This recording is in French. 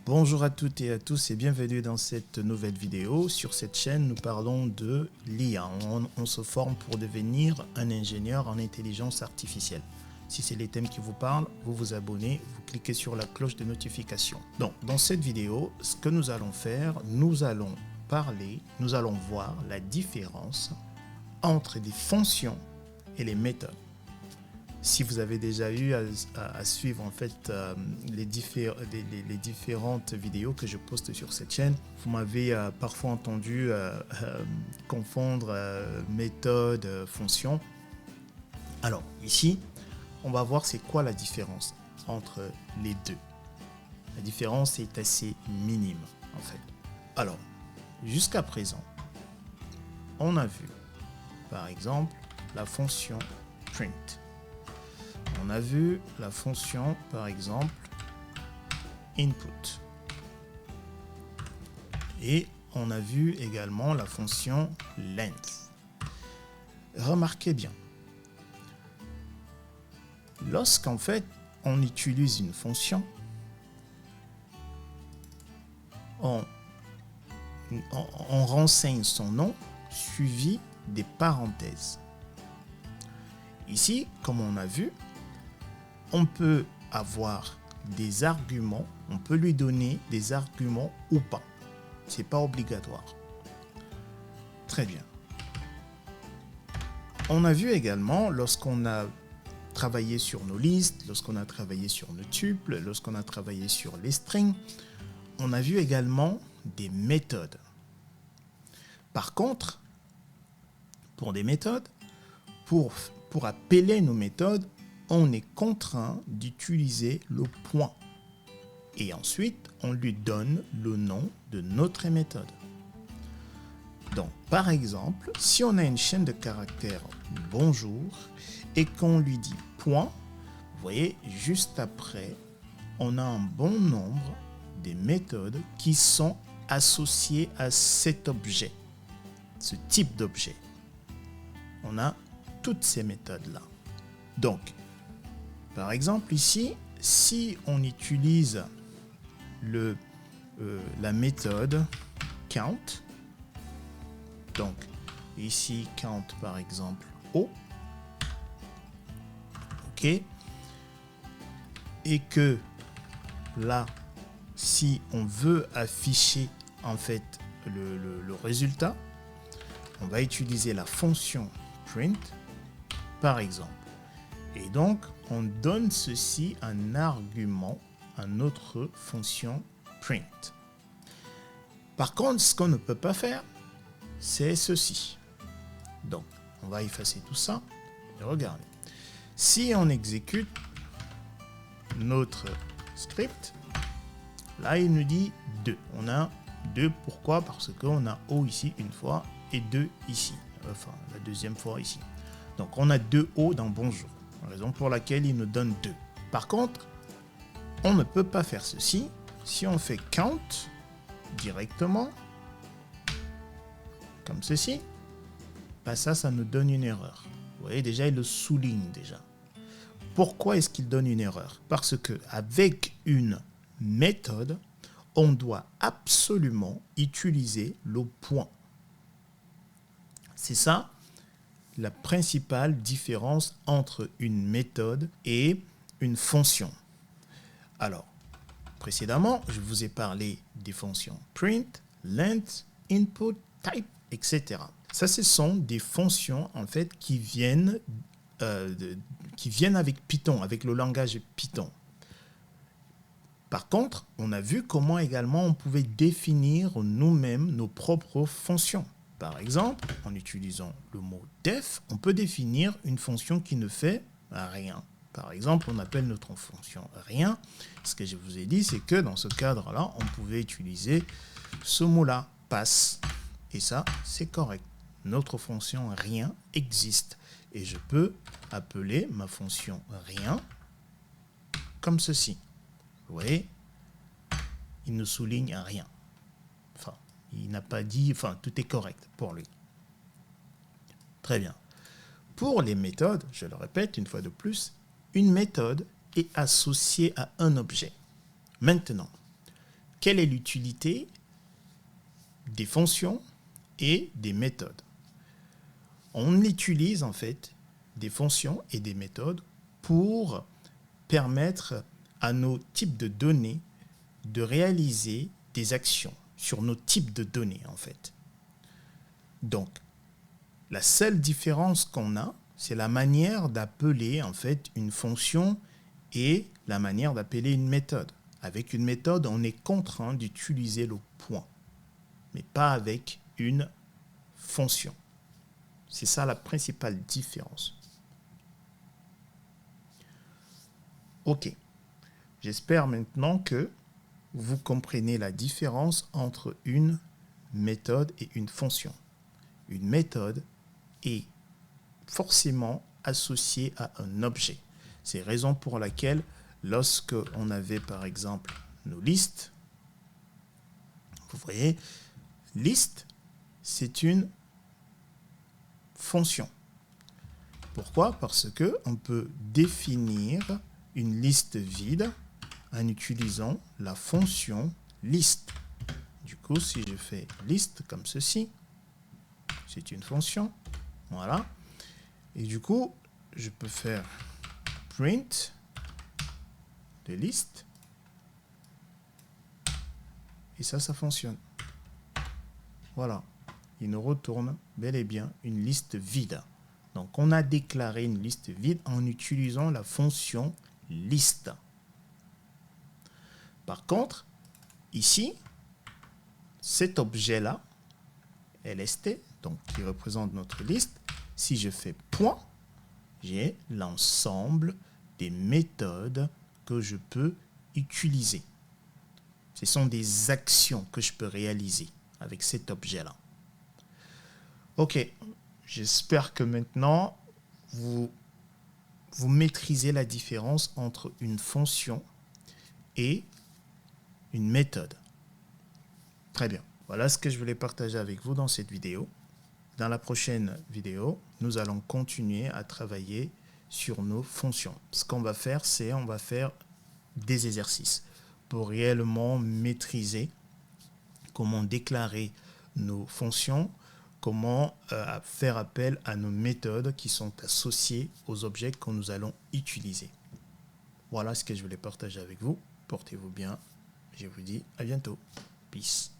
Bonjour à toutes et à tous et bienvenue dans cette nouvelle vidéo. Sur cette chaîne, nous parlons de l'IA. On se forme pour devenir un ingénieur en intelligence artificielle. Si c'est les thèmes qui vous parlent, vous vous abonnez, vous cliquez sur la cloche de notification. Donc, dans cette vidéo, ce que nous allons faire, nous allons voir la différence entre les fonctions et les méthodes. Si vous avez déjà eu à suivre en fait les différentes vidéos que je poste sur cette chaîne, vous m'avez parfois entendu confondre méthode, fonction. Alors ici, on va voir c'est quoi la différence entre les deux. La différence est assez minime en fait. Alors, jusqu'à présent, on a vu par exemple la fonction print. On a vu la fonction, par exemple, input. Et on a vu également la fonction length. Remarquez bien, lorsqu'en fait on utilise une fonction, on renseigne son nom suivi des parenthèses. Ici, comme on a vu, on peut avoir des arguments, on peut lui donner des arguments ou pas. C'est pas obligatoire. Très bien. On a vu également, lorsqu'on a travaillé sur nos listes, lorsqu'on a travaillé sur nos tuples, lorsqu'on a travaillé sur les strings, on a vu également des méthodes. Par contre, pour des méthodes, pour appeler nos méthodes, on est contraint d'utiliser le point. Et ensuite, on lui donne le nom de notre méthode. Donc, par exemple, si on a une chaîne de caractères bonjour et qu'on lui dit point, vous voyez, juste après, on a un bon nombre de méthodes qui sont associées à cet objet, ce type d'objet. On a toutes ces méthodes-là. Donc, par exemple ici, si on utilise la méthode count, donc ici count par exemple O, ok, et que là, si on veut afficher en fait le résultat, on va utiliser la fonction print par exemple. Et donc, on donne ceci un argument à notre fonction print. Par contre, ce qu'on ne peut pas faire, c'est ceci. Donc, on va effacer tout ça et regardez. Si on exécute notre script, là, il nous dit 2. On a 2, pourquoi? Parce qu'on a O ici une fois et 2 ici. Enfin, la deuxième fois ici. Donc, on a 2 O dans bonjour. Raison pour laquelle il nous donne 2. Par contre, on ne peut pas faire ceci. Si on fait count directement, comme ceci, bah ça nous donne une erreur. Vous voyez, déjà, il le souligne déjà. Pourquoi est-ce qu'il donne une erreur? Parce qu'avec une méthode, on doit absolument utiliser le point. C'est ça la principale différence entre une méthode et une fonction. Alors, précédemment, je vous ai parlé des fonctions print, length, input, type, etc. Ça, ce sont des fonctions en fait qui viennent avec Python, avec le langage Python. Par contre, on a vu comment également on pouvait définir nous-mêmes nos propres fonctions. Par exemple, en utilisant le mot def, on peut définir une fonction qui ne fait rien. Par exemple, on appelle notre fonction rien. Ce que je vous ai dit, c'est que dans ce cadre-là, on pouvait utiliser ce mot-là, passe. Et ça, c'est correct. Notre fonction rien existe. Et je peux appeler ma fonction rien comme ceci. Vous voyez, il ne souligne rien. Enfin, il n'a pas dit, enfin, tout est correct pour lui. Très bien. Pour les méthodes, je le répète une fois de plus, une méthode est associée à un objet. Maintenant, quelle est l'utilité des fonctions et des méthodes? On utilise en fait des fonctions et des méthodes pour permettre à nos types de données de réaliser des actions sur nos types de données en fait. Donc, la seule différence qu'on a, c'est la manière d'appeler en fait une fonction et la manière d'appeler une méthode. Avec une méthode, on est contraint d'utiliser le point, mais pas avec une fonction. C'est ça la principale différence. Ok, j'espère maintenant que vous comprenez la différence entre une méthode et une fonction. Une méthode est forcément associée à un objet. C'est la raison pour laquelle lorsque on avait par exemple nos listes, vous voyez, liste, c'est une fonction. Pourquoi? Parce que on peut définir une liste vide en utilisant la fonction liste. Du coup, si je fais liste comme ceci, c'est une fonction. Voilà. Et du coup, je peux faire print de liste. Et ça fonctionne. Voilà. Il nous retourne bel et bien une liste vide. Donc, on a déclaré une liste vide en utilisant la fonction liste. Par contre, ici, cet objet-là, LST, donc qui représente notre liste, si je fais point, j'ai l'ensemble des méthodes que je peux utiliser. Ce sont des actions que je peux réaliser avec cet objet-là. Ok, j'espère que maintenant, vous maîtrisez la différence entre une fonction et une méthode. Très bien. Voilà ce que je voulais partager avec vous dans cette vidéo. Dans la prochaine vidéo, nous allons continuer à travailler sur nos fonctions. Ce qu'on va faire, c'est on va faire des exercices pour réellement maîtriser comment déclarer nos fonctions, comment faire appel à nos méthodes qui sont associées aux objets que nous allons utiliser. Voilà ce que je voulais partager avec vous. Portez-vous bien. Je vous dis à bientôt. Peace.